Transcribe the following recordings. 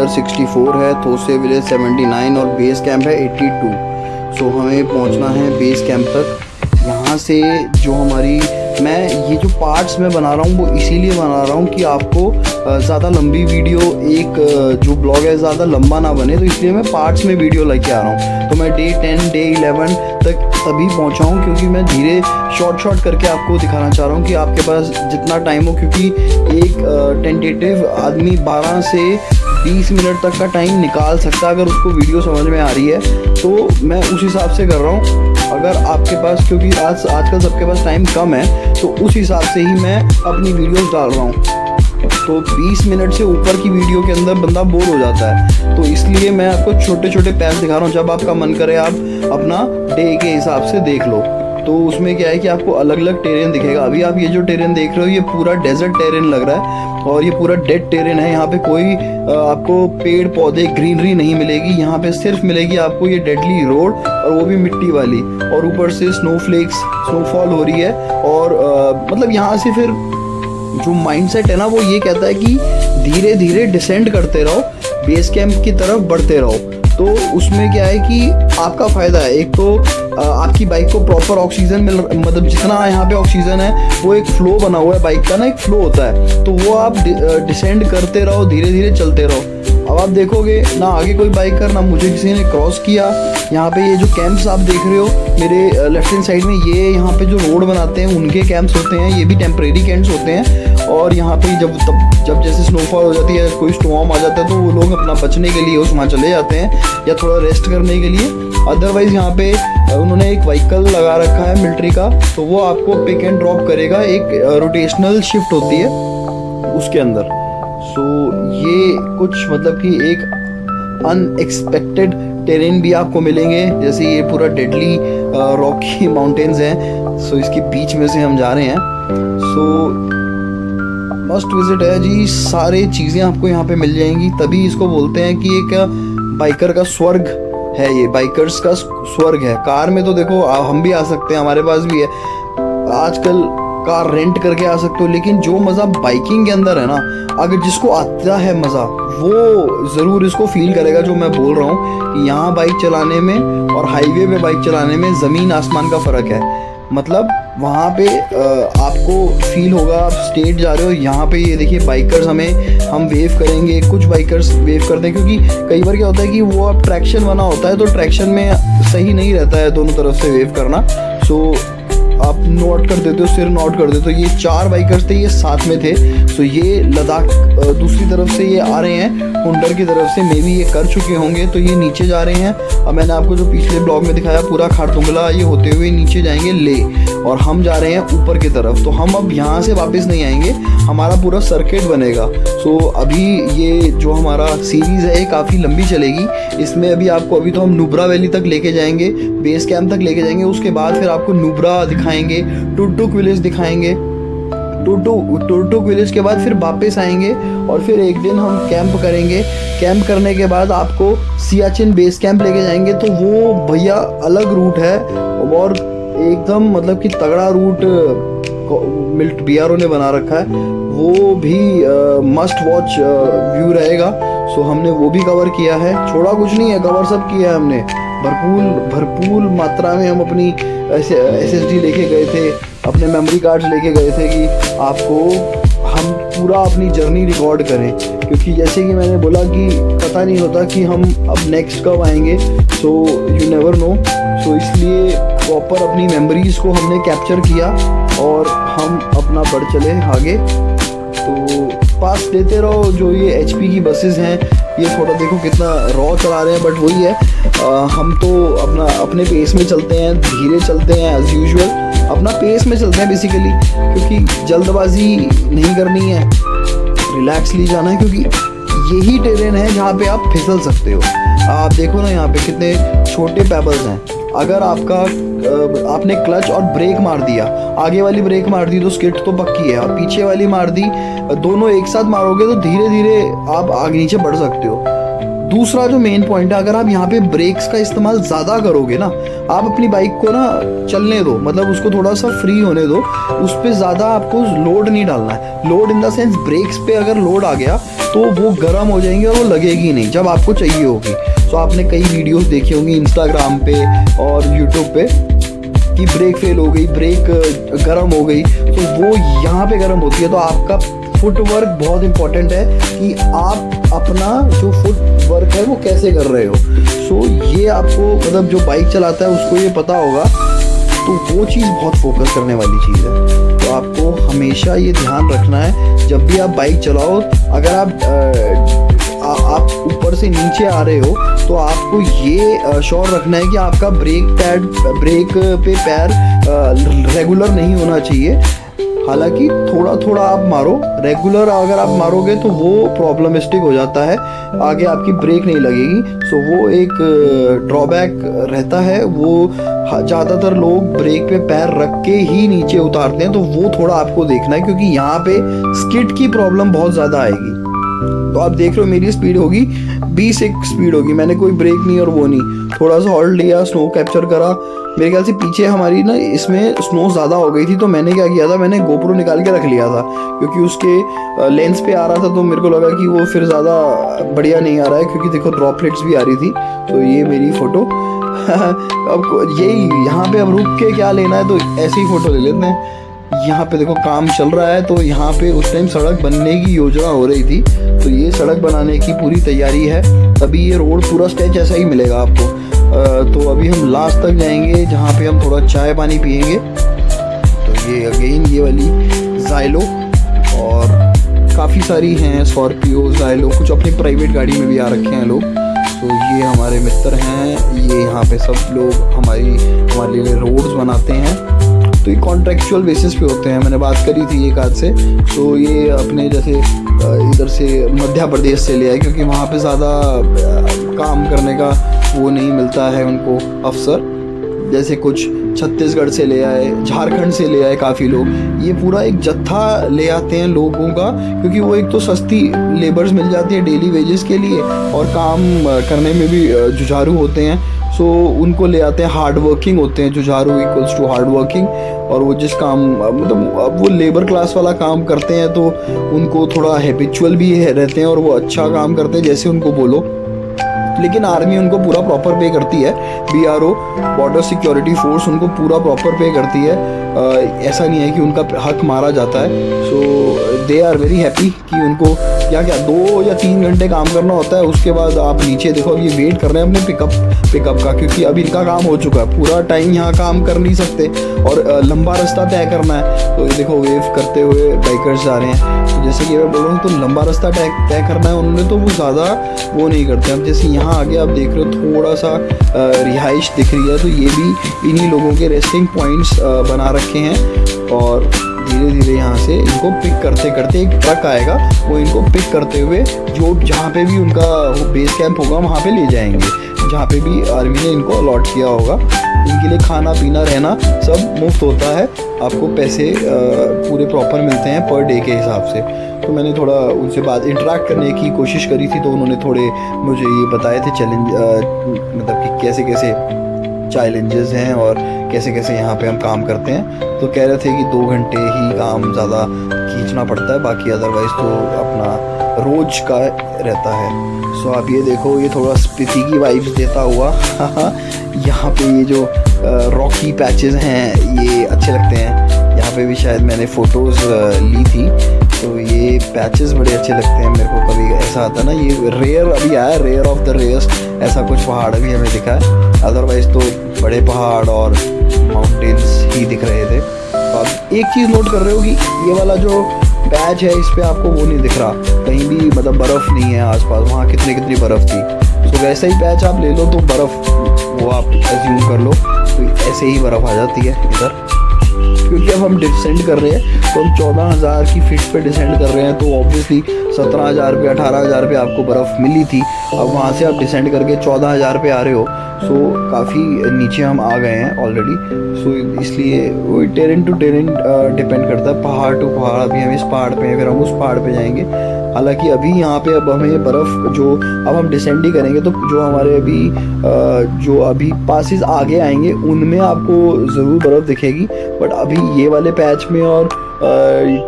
Border 64 है, थोसे village 79 और base camp है 82। सो हमें पहुंचना है बेस कैंप तक। यहाँ से जो हमारी मैं ये जो पार्ट्स मैं बना रहा हूँ वो इसीलिए बना रहा हूँ कि आपको ज़्यादा लंबी वीडियो एक जो ब्लॉग है ज़्यादा लंबा ना बने, तो इसलिए मैं पार्ट्स में वीडियो लेके आ रहा हूँ। तो मैं डे 10 डे 11 तक तभी पहुँचा हूँ क्योंकि मैं धीरे शॉर्ट करके आपको दिखाना चाह रहा हूँ कि आपके पास जितना टाइम हो, क्योंकि एक टेंटेटिव आदमी 12 से 20 मिनट तक का टाइम निकाल सकता है अगर उसको वीडियो समझ में आ रही है। तो मैं उस हिसाब से कर रहा हूँ। अगर आपके पास, क्योंकि आजकल सबके पास टाइम कम है, तो उस हिसाब से ही मैं अपनी वीडियोस डाल रहा हूँ। तो 20 मिनट से ऊपर की वीडियो के अंदर बंदा बोर हो जाता है, तो इसलिए मैं आपको छोटे छोटे पैच दिखा रहा हूँ। जब आपका मन करे आप अपना डे के हिसाब से देख लो। तो उसमें क्या है कि आपको अलग अलग टेरेन दिखेगा। अभी आप ये जो टेरेन देख रहे हो ये पूरा डेजर्ट टेरेन लग रहा है और ये पूरा डेड टेरेन है। यहाँ पे कोई आपको पेड़ पौधे ग्रीनरी नहीं मिलेगी। यहाँ पे सिर्फ मिलेगी आपको ये डेडली रोड, और वो भी मिट्टी वाली, और ऊपर से स्नोफॉल हो रही है। और मतलब यहाँ से फिर जो माइंडसेट है ना वो ये कहता है कि धीरे धीरे डिसेंड करते रहो, बेस कैंप की तरफ बढ़ते रहो। तो उसमें क्या है कि आपका फ़ायदा है, एक तो आपकी बाइक को प्रॉपर ऑक्सीजन मिल, मतलब जितना यहाँ पे ऑक्सीजन है वो एक फ्लो बना हुआ है बाइक का ना, एक फ्लो होता है, तो वो आप डिसेंड करते रहो, धीरे धीरे चलते रहो। अब आप देखोगे ना आगे कोई बाइकर ना मुझे किसी ने क्रॉस किया। यहाँ पे ये जो कैंप्स आप देख रहे हो मेरे लेफ्ट हैंड साइड में, ये यहाँ पे जो रोड बनाते हैं उनके कैंप्स होते हैं, ये भी टेम्परेरी कैंप्स होते हैं। और यहाँ पे जब जैसे स्नोफॉल हो जाती है, कोई स्टॉर्म आ जाता है, तो वो लोग अपना बचने के लिए वहाँ चले जाते हैं या थोड़ा रेस्ट करने के लिए। अदरवाइज़ यहाँ पे उन्होंने एक व्हीकल लगा रखा है मिलिट्री का, तो वो आपको पिक एंड ड्रॉप करेगा। एक रोटेशनल शिफ्ट होती है उसके अंदर। सो ये कुछ मतलब कि एक अनएक्सपेक्टेड टेरेन भी आपको मिलेंगे, जैसे ये पूरा डेडली रॉकी माउंटेन्स हैं। सो इसके बीच में से हम जा रहे हैं। सो मस्ट विजिट है जी, सारी चीज़ें आपको यहाँ पे मिल जाएंगी। तभी इसको बोलते हैं कि एक बाइकर का स्वर्ग है, ये बाइकर्स का स्वर्ग है। कार में तो देखो हम भी आ सकते हैं, हमारे पास भी है, आजकल कार रेंट करके आ सकते हो, लेकिन जो मज़ा बाइकिंग के अंदर है ना, अगर जिसको आता है मज़ा वो ज़रूर इसको फील करेगा। जो मैं बोल रहा हूँ कि यहाँ बाइक चलाने में और हाईवे पे बाइक चलाने में ज़मीन आसमान का फ़र्क है। मतलब वहाँ पे आपको फील होगा, आप स्टेट जा रहे हो, यहाँ पे ये देखिए बाइकर्स हम वेव करेंगे, कुछ बाइकर्स वेव करते हैं, क्योंकि कई बार क्या होता है कि वो अब ट्रैक्शन बना होता है, तो ट्रैक्शन में सही नहीं रहता है दोनों तरफ से वेव करना। सो आप नोट कर देते हो, सिर नोट कर देते हो। ये 4 बाइकर्स थे, ये साथ में थे। सो ये लद्दाख दूसरी तरफ से ये आ रहे हैं, हुंडर की तरफ से, मे बी ये कर चुके होंगे, तो ये नीचे जा रहे हैं। अब मैंने आपको जो पिछले ब्लॉग में दिखाया पूरा खारदुंगला, ये होते हुए नीचे जाएंगे ले, और हम जा रहे हैं ऊपर की तरफ। तो हम अब यहाँ से वापस नहीं आएंगे, हमारा पूरा सर्किट बनेगा। सो अभी ये जो हमारा सीरीज़ है ये काफ़ी लंबी चलेगी। इसमें अभी तो हम नुब्रा वैली तक लेके जाएंगे, बेस कैंप तक लेके जाएंगे। उसके बाद फिर आपको नुब्रा दिखाएंगे, टुकटुक विलेज दिखाएंगे, टुकटुक विलेज के बाद फिर वापस आएंगे, और फिर एक दिन हम कैंप करेंगे। कैंप करने के बाद आपको सियाचिन बेस कैंप लेके जाएंगे। तो वो भैया अलग रूट है और एकदम मतलब कि तगड़ा रूट BRO ने बना रखा है, वो भी मस्ट वॉच व्यू रहेगा। सो हमने वो भी कवर किया है, छोड़ा कुछ नहीं है, कवर सब किया है हमने। भरपूर मात्रा में हम अपनी SSD लेके गए थे, अपने मेमोरी कार्ड्स लेके गए थे कि आपको हम पूरा अपनी जर्नी रिकॉर्ड करें, क्योंकि जैसे कि मैंने बोला कि पता नहीं होता कि हम अब नेक्स्ट कब आएंगे। So you never know. So इसलिए प्रॉपर अपनी मेमोरीज़ को हमने कैप्चर किया और हम अपना बढ़ चले आगे। तो पास देते रहो। जो ये HP की बसेस हैं, ये थोड़ा देखो कितना रॉ चला रहे हैं, बट वही है, हम तो अपने पेस में चलते हैं, धीरे चलते हैं एज़ यूजुअल, अपना पेस में चलते हैं बेसिकली, क्योंकि जल्दबाजी नहीं करनी है, रिलैक्सली जाना है, क्योंकि यही टेरेन है जहाँ पे आप फिसल सकते हो। आप देखो ना यहाँ पे कितने छोटे पेबल्स हैं। अगर आपने क्लच और ब्रेक मार दिया, आगे वाली ब्रेक मार दी तो स्किड तो पक्की है, और पीछे वाली मार दी, दोनों एक साथ मारोगे तो धीरे धीरे आप आगे नीचे बढ़ सकते हो। दूसरा जो मेन पॉइंट है, अगर आप यहाँ पे ब्रेक्स का इस्तेमाल ज़्यादा करोगे ना, आप अपनी बाइक को ना चलने दो, मतलब उसको थोड़ा सा फ्री होने दो, उस पर ज़्यादा आपको लोड नहीं डालना है। Load in the sense breaks पे अगर लोड आ गया तो वो गर्म हो जाएंगे और वो लगेगी नहीं जब आपको चाहिए होगी। तो आपने कई वीडियोस देखी होंगी इंस्टाग्राम पे और यूट्यूब पे कि ब्रेक फेल हो गई, ब्रेक गर्म हो गई, तो वो यहाँ पे गर्म होती है। तो आपका फुटवर्क बहुत इंपॉर्टेंट है कि आप अपना जो फुटवर्क है वो कैसे कर रहे हो। सो ये आपको, मतलब जो बाइक चलाता है उसको ये पता होगा, तो वो चीज़ बहुत फोकस करने वाली चीज़ है। तो आपको हमेशा ये ध्यान रखना है जब भी आप बाइक चलाओ, अगर आप ऊपर से नीचे आ रहे हो तो आपको ये श्योर रखना है कि आपका ब्रेक पे पैर रेगुलर नहीं होना चाहिए। हालांकि थोड़ा थोड़ा आप मारो, रेगुलर अगर आप मारोगे तो वो प्रॉब्लमेटिक हो जाता है, आगे आपकी ब्रेक नहीं लगेगी। सो वो एक ड्रॉबैक रहता है। वो ज़्यादातर लोग ब्रेक पे पैर रख के ही नीचे उतारते हैं, तो वो थोड़ा आपको देखना है, क्योंकि यहाँ पे स्किड की प्रॉब्लम बहुत ज़्यादा आएगी। तो आप देख रहे हो मेरी स्पीड होगी 20 स्पीड होगी, मैंने कोई ब्रेक नहीं और वो नहीं, थोड़ा सा हॉल्ट लिया, स्नो कैप्चर करा। मेरे ख्याल से पीछे हमारी ना इसमें स्नो ज़्यादा हो गई थी, तो मैंने क्या किया था, मैंने गोप्रो निकाल के रख लिया था, क्योंकि उसके लेंस पे आ रहा था, तो मेरे को लगा कि वो फिर ज़्यादा बढ़िया नहीं आ रहा है, क्योंकि देखो ड्रॉपलेट्स भी आ रही थी। तो ये मेरी फ़ोटो अब यही यहाँ पे अब रुक के क्या लेना है, तो ऐसे ही फ़ोटो ले लेते हैं। यहाँ पे देखो काम चल रहा है, तो यहाँ पे उस टाइम सड़क बनने की योजना हो रही थी, तो ये सड़क बनाने की पूरी तैयारी है। तभी ये रोड पूरा स्ट्रेच ऐसा ही मिलेगा आपको। तो अभी हम लास्ट तक जाएंगे जहाँ पे हम थोड़ा चाय पानी पियेंगे। तो ये अगेन ये वाली ज़ाइलो, और काफ़ी सारी हैं, स्कॉर्पियो, ज़ाइलो, कुछ अपनी प्राइवेट गाड़ी में भी आ रखे हैं लोग। तो ये हमारे मित्र हैं, ये यहाँ पे सब लोग हमारे लिए रोड्स बनाते हैं। तो ये कॉन्ट्रेक्चुअल बेसिस पे होते हैं, मैंने बात करी थी एक आध से। तो ये अपने जैसे इधर से मध्य प्रदेश से ले आए, क्योंकि वहाँ पे ज़्यादा काम करने का वो नहीं मिलता है उनको अवसर। जैसे कुछ छत्तीसगढ़ से ले आए, झारखंड से ले आए काफ़ी लोग। ये पूरा एक जत्था ले आते हैं लोगों का, क्योंकि वो एक तो सस्ती लेबर्स मिल जाती है डेली वेजेस के लिए, और काम करने में भी जुझारू होते हैं। सो उनको ले आते हैं, हार्ड वर्किंग होते हैं, जुझारू इक्वल्स टू हार्ड वर्किंग। और वो जिस काम, मतलब वो लेबर क्लास वाला काम करते हैं, तो उनको थोड़ा हैबिचुअल भी रहते हैं और वो अच्छा काम करते हैं जैसे उनको बोलो। लेकिन आर्मी उनको पूरा प्रॉपर पे करती है, BRO बॉर्डर सिक्योरिटी फोर्स उनको पूरा प्रॉपर पे करती है। ऐसा नहीं है कि उनका हक मारा जाता है। सो दे आर वेरी हैप्पी कि उनको क्या 2 या 3 घंटे काम करना होता है। उसके बाद आप नीचे देखो, अब ये वेट कर रहे हैं अपने पिकअप का, क्योंकि अब इनका काम हो चुका है। पूरा टाइम यहाँ काम कर नहीं सकते और लंबा रास्ता तय करना है। तो ये देखो वेव करते हुए बाइकर्स जा रहे हैं। तो जैसे कि मैं बोल रहा हूँ, तो लंबा रास्ता तय करना है उन्होंने, तो वो ज़्यादा वो नहीं करते। अब जैसे यहाँ आगे आप देख रहे हो थोड़ा सा रिहाइश दिख रही है, तो ये भी इन्हीं लोगों के रेस्टिंग पॉइंट्स बना रखे हैं। और धीरे धीरे यहाँ से इनको पिक करते करते एक ट्रक आएगा, वो इनको पिक करते हुए जो जहाँ पे भी उनका बेस कैंप होगा वहाँ पे ले जाएंगे, जहाँ पे भी आर्मी ने इनको अलॉट किया होगा। इनके लिए खाना पीना रहना सब मुफ्त होता है, आपको पैसे पूरे प्रॉपर मिलते हैं पर डे के हिसाब से। तो मैंने थोड़ा उनसे बात इंटरेक्ट करने की कोशिश करी थी, तो उन्होंने थोड़े मुझे ये बताए थे चैलेंज, मतलब कि कैसे कैसे चैलेंजेस हैं और कैसे कैसे यहाँ पे हम काम करते हैं। तो कह रहे थे कि 2 घंटे ही काम ज़्यादा खींचना पड़ता है, बाकी अदरवाइज़ तो अपना रोज का रहता है। सो आप ये देखो, ये थोड़ा स्पीति की वाइब्स देता हुआ यहाँ पे ये जो रॉकी पैचेस हैं ये अच्छे लगते हैं। यहाँ पे भी शायद मैंने फ़ोटोज़ ली थी, तो ये पैचेस बड़े अच्छे लगते हैं मेरे को। कभी ऐसा आता ना, ये रेयर अभी आया, रेयर ऑफ द रेयर्स, ऐसा कुछ पहाड़ भी हमें दिखा है। अदरवाइज़ तो बड़े पहाड़ और माउंटेन्स ही दिख रहे थे। तो आप एक चीज़ नोट कर रहे हो कि ये वाला जो पैच है इस पे आपको वो नहीं दिख रहा, कहीं भी मतलब बर्फ़ नहीं है आसपास। वहाँ कितनी बर्फ़ थी। तो वैसा ही पैच आप ले लो तो बर्फ़ वो आप एज्यूम कर लो, तो ऐसे ही बर्फ़ आ जाती है इधर। क्योंकि अब हम डिसेंड कर रहे हैं, तो हम 14,000 की फीट पे डिसेंड कर रहे हैं, तो ऑब्वियसली 17,000 पे 18,000 पे आपको बर्फ़ मिली थी। अब वहाँ से आप डिसेंड करके 14,000 पे आ रहे हो, सो काफ़ी नीचे हम आ गए हैं ऑलरेडी। सो इसलिए वो टेरेन टू टेरेन डिपेंड करता है, पहाड़ टू पहाड़। अभी हम इस पहाड़ पे हैं, फिर हम उस पहाड़ पे जाएंगे। हालांकि अभी यहाँ पे अब हमें बर्फ़ जो अब हम डिसेंड ही करेंगे तो जो हमारे जो अभी पासिस आगे आएंगे उनमें आपको ज़रूर बर्फ़ दिखेगी, बट अभी ये वाले पैच में और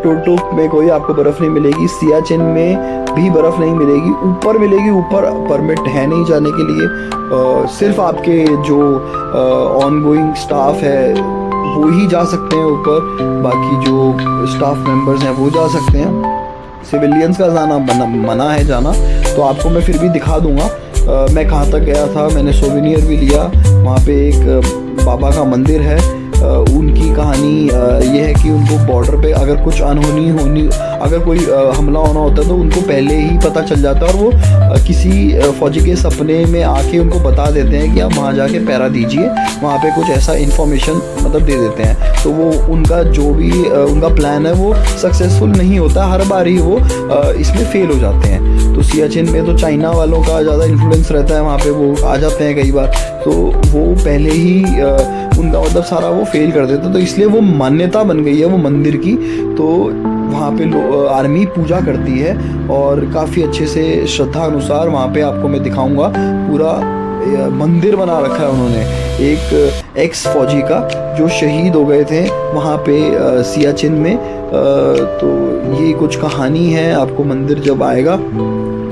टुकटुक में कोई आपको बर्फ़ नहीं मिलेगी। सियाचिन में भी बर्फ़ नहीं मिलेगी, ऊपर मिलेगी, ऊपर परमिट है नहीं जाने के लिए। सिर्फ आपके जो ऑन गोइंग स्टाफ है वो ही जा सकते हैं ऊपर, बाकी जो स्टाफ मेंबर्स हैं वो जा सकते हैं। सिविलियंस का जाना मना है जाना, तो आपको मैं फिर भी दिखा दूंगा मैं कहाँ तक गया था। मैंने सोवेनियर भी लिया, वहाँ पे एक बाबा का मंदिर है। उनकी कहानी ये है कि उनको बॉर्डर पे अगर कुछ अनहोनी अगर कोई हमला होना होता है तो उनको पहले ही पता चल जाता है, और वो किसी फौजी के सपने में आके उनको बता देते हैं कि आप वहाँ जाके पहरा दीजिए, वहाँ पे कुछ ऐसा इन्फॉर्मेशन मतलब दे देते हैं। तो वो उनका जो भी उनका प्लान है वो सक्सेसफुल नहीं होता, हर बार ही वो इसमें फेल हो जाते हैं। तो सियाचिन में तो चाइना वालों का ज़्यादा इन्फ्लुएंस रहता है, वहाँ पे वो आ जाते हैं कई बार, तो वो पहले ही उनका मतलब सारा वो फेल कर देते, तो इसलिए वो मान्यता बन गई है वो मंदिर की। तो वहाँ पे आर्मी पूजा करती है और काफ़ी अच्छे से श्रद्धा अनुसार वहाँ पे आपको मैं दिखाऊंगा। पूरा मंदिर बना रखा है उन्होंने एक एक्स फौजी का जो शहीद हो गए थे वहाँ पे सियाचिन में। तो ये कुछ कहानी है, आपको मंदिर जब आएगा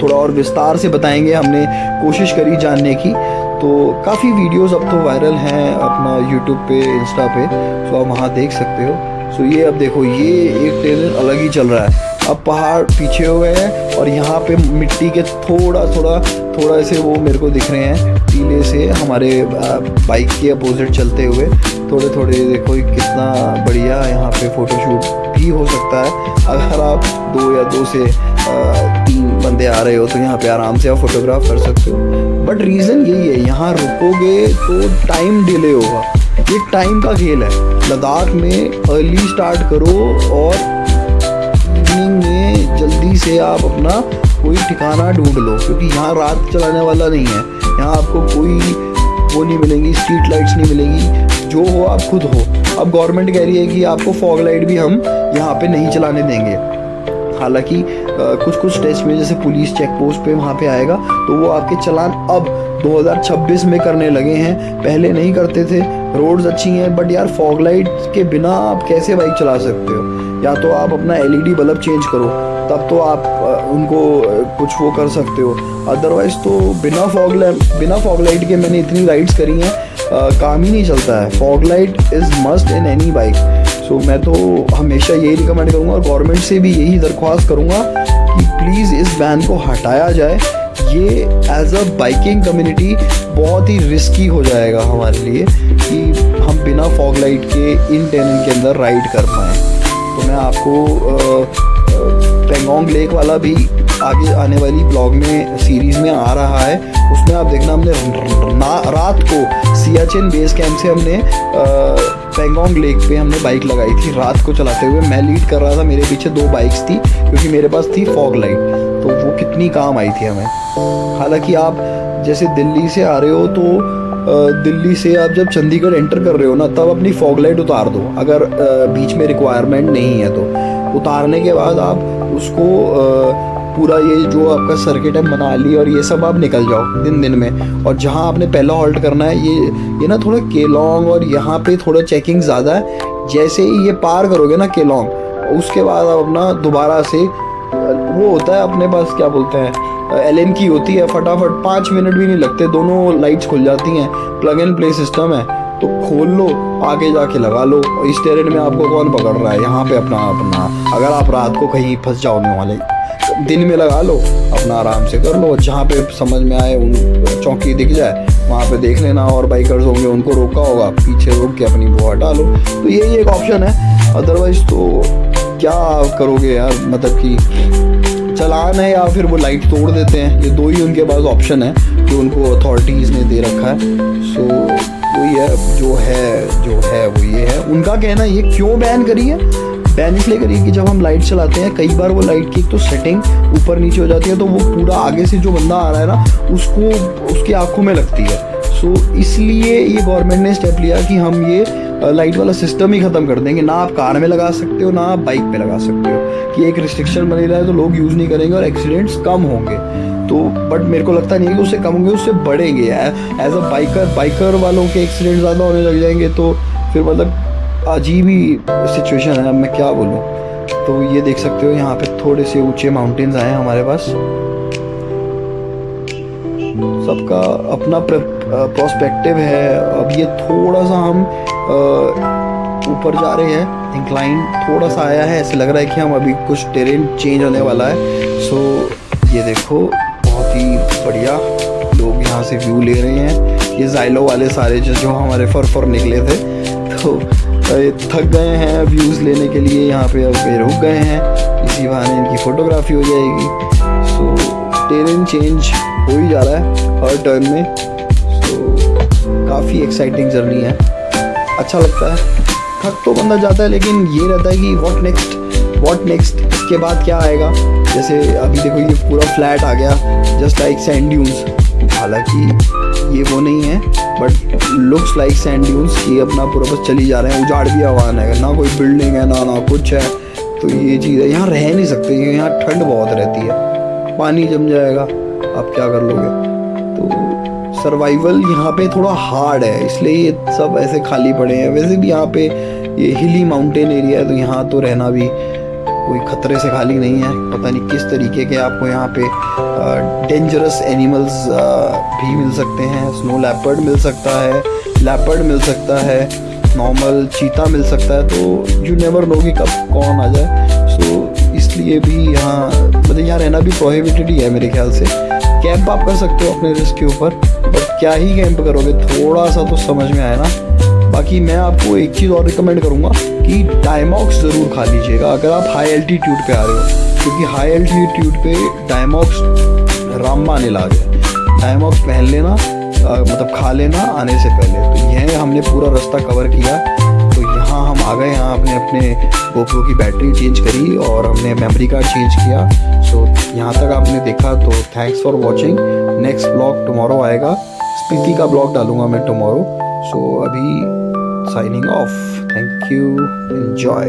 थोड़ा और विस्तार से बताएंगे। हमने कोशिश करी जानने की, तो काफ़ी वीडियोस अब तो वायरल हैं अपना यूट्यूब पे, इंस्टा पे, तो आप वहाँ देख सकते हो। सो ये अब देखो, ये एक टेरेन अलग ही चल रहा है। अब पहाड़ पीछे हो गए हैं और यहाँ पे मिट्टी के थोड़ा से वो मेरे को दिख रहे हैं टीले से हमारे बाइक के अपोजिट चलते हुए थोड़े देखो कितना बढ़िया यहाँ पे फ़ोटोशूट भी हो सकता है। अगर आप 2 या 2 से 3 बंदे आ रहे हो तो यहाँ पे आराम से आप फोटोग्राफ कर सकते हो। बट रीज़न यही है, यहाँ रुकोगे तो टाइम डिले होगा, ये टाइम का खेल है। लद्दाख में अर्ली स्टार्ट करो और इवनिंग में जल्दी से आप अपना कोई ठिकाना ढूंढ लो, क्योंकि यहाँ रात चलाने वाला नहीं है। यहाँ आपको कोई वो नहीं मिलेंगी, स्ट्रीट लाइट्स नहीं मिलेंगी, जो हो आप खुद हो। अब गवर्नमेंट कह रही है कि आपको फॉग लाइट भी हम यहाँ पे नहीं चलाने देंगे। हालांकि कुछ टेस्ट में जैसे पुलिस चेक पोस्ट पे वहाँ पे आएगा तो वो आपके चालान अब 2026 में करने लगे हैं, पहले नहीं करते थे। रोड्स अच्छी हैं बट यार फॉग लाइट के बिना आप कैसे बाइक चला सकते हो? या तो आप अपना LED बल्ब चेंज करो, तब तो आप उनको कुछ वो कर सकते हो, अदरवाइज़ तो बिना फॉग लाइट के मैंने इतनी राइड्स करी हैं, काम ही नहीं चलता है। Fog light is must in any bike. So मैं तो हमेशा यही रिकमेंड करूँगा और गवर्नमेंट से भी यही दरख्वास्त करूँगा कि प्लीज़ इस बैन को हटाया जाए। ये एज अ बाइकिंग कम्युनिटी बहुत ही रिस्की हो जाएगा हमारे लिए कि हम बिना फॉग लाइट के इन टेरेन के अंदर राइड कर पाएँ। तो मैं आपको पेंगोंग लेक वाला भी आगे आने वाली ब्लॉग में सीरीज़ में आ रहा है, उसमें आप देखना हमने रात को सियाचिन बेस कैंप से हमने पेंगोंग लेक पे हमने बाइक लगाई थी रात को चलाते हुए। मैं लीड कर रहा था, मेरे पीछे 2 बाइक्स थी क्योंकि मेरे पास थी फॉग लाइट, तो वो कितनी काम आई थी हमें। हालांकि आप जैसे दिल्ली से आ रहे हो तो दिल्ली से आप जब चंडीगढ़ एंटर कर रहे हो ना, तब अपनी फॉग लाइट उतार दो, अगर बीच में रिक्वायरमेंट नहीं है तो। उतारने के बाद आप उसको पूरा ये जो आपका सर्किट है मनाली और ये सब आप निकल जाओ दिन में। और जहाँ आपने पहला हॉल्ट करना है ये ना थोड़ा केलोंग, और यहाँ पे थोड़ा चेकिंग ज़्यादा है। जैसे ही ये पार करोगे ना केलोंग, उसके बाद आप अपना दोबारा से वो होता है अपने पास क्या बोलते हैं LN की होती है, फटाफट 5 मिनट भी नहीं लगते, दोनों लाइट्स खुल जाती हैं। प्लग एंड प्ले सिस्टम है, तो खोल लो, आगे जाके लगा लो। इस टेरेन में आपको कौन पकड़ रहा है? यहाँ पे अपना अगर आप रात को कहीं फंस जाओगे वाले, दिन में लगा लो, अपना आराम से कर लो। जहाँ पे समझ में आए उन चौकी दिख जाए वहाँ पे देख लेना, और बाइकर्स होंगे उनको रोका होगा, पीछे रोक के अपनी वो हटा लो। तो यही एक ऑप्शन है, अदरवाइज तो क्या करोगे यार, मतलब कि चलान है या फिर वो लाइट तोड़ देते हैं। ये 2 ही उनके पास ऑप्शन है जो उनको अथॉरिटीज़ ने दे रखा है। सो वही है जो है वो ये है। उनका कहना ये क्यों बैन करी है, बैन इसलिए करिए कि जब हम लाइट चलाते हैं कई बार वो लाइट की एक तो सेटिंग ऊपर नीचे हो जाती है, तो वो पूरा आगे से जो बंदा आ रहा है ना उसको उसकी आंखों में लगती है। सो इसलिए ये गवर्नमेंट ने स्टेप लिया कि हम ये लाइट वाला सिस्टम ही ख़त्म कर देंगे। ना आप कार में लगा सकते हो, ना आप बाइक पे लगा सकते हो, कि एक रिस्ट्रिक्शन बनी रहा है तो लोग यूज़ नहीं करेंगे और एक्सीडेंट्स कम होंगे। तो बट मेरे को लगता नहीं है कि उससे कम होंगे, उससे बढ़ेंगे। एज अ बाइकर वालों के एक्सीडेंट ज़्यादा होने लग जाएंगे तो फिर मतलब अजीब ही सिचुएशन है। अब मैं क्या बोलूँ। तो ये देख सकते हो यहाँ पे थोड़े से ऊंचे माउंटेन्स आए हैं हमारे पास। सबका अपना प्रोस्पेक्टिव है। अब ये थोड़ा सा हम ऊपर जा रहे हैं, इंक्लाइन थोड़ा सा आया है, ऐसे लग रहा है कि हम अभी कुछ टेरेन चेंज होने वाला है। सो ये देखो बहुत ही बढ़िया लोग यहाँ से व्यू ले रहे हैं। ये जाइलो वाले सारे जो हमारे फर निकले थे तो थक गए हैं व्यूज़ लेने के लिए, यहाँ पे अब ये रुक गए हैं। इसी बहाने इनकी फ़ोटोग्राफी हो जाएगी। सो टेरेन चेंज हो ही जा रहा है हर टर्न में। सो काफ़ी एक्साइटिंग जर्नी है, अच्छा लगता है। थक तो बंदा जाता है, लेकिन ये रहता है कि व्हाट नेक्स्ट, इसके बाद क्या आएगा। जैसे अभी देखो ये पूरा फ्लैट आ गया, जस्ट लाइक सैंड ड्यून्स। हालांकि ये वो नहीं है, but looks like sand dunes. ये अपना पूरा बस चली जा रहे हैं, उजाड़ भी आवान है, ना कोई बिल्डिंग है ना कुछ है। तो ये चीज़ है, यहाँ रह नहीं सकते, यहाँ ठंड बहुत रहती है, पानी जम जाएगा, आप क्या कर लोगे। तो सर्वाइवल यहाँ पे थोड़ा हार्ड है, इसलिए ये सब ऐसे खाली पड़े हैं। वैसे भी यहाँ पे ये हिली माउंटेन एरिया है, तो यहाँ तो रहना भी कोई खतरे से खाली नहीं है। पता नहीं किस तरीके के आपको यहाँ पे डेंजरस एनिमल्स भी मिल सकते हैं। स्नो लेपर्ड मिल सकता है, लेपर्ड मिल सकता है, नॉर्मल चीता मिल सकता है। तो यू नेवर नो कि कब कौन आ जाए। सो इसलिए भी यहाँ मतलब यहाँ रहना भी प्रोहिबिटेड ही है मेरे ख्याल से। कैंप आप कर सकते हो अपने रिस्क के ऊपर, बट क्या ही कैंप करोगे, थोड़ा सा तो समझ में आए ना। बाकी मैं आपको एक चीज़ और रिकमेंड करूँगा कि डायमॉक्स ज़रूर खा लीजिएगा अगर आप हाई एल्टीट्यूड पे आ रहे हो, क्योंकि हाई एल्टीट्यूड पे डायमॉक्स रामबान इलाज है। डायमॉक्स पहन लेना, मतलब खा लेना आने से पहले। तो यह हमने पूरा रास्ता कवर किया। तो यहाँ हम आ गए, यहाँ हमने अपने GoPro की बैटरी चेंज करी और हमने मेमोरी कार्ड चेंज किया। सो यहाँ तक आपने देखा तो thanks for watching. Next blog tomorrow आएगा, स्पीति का ब्लॉग डालूंगा मैं टुमारो। सो अभी signing off, thank you, enjoy.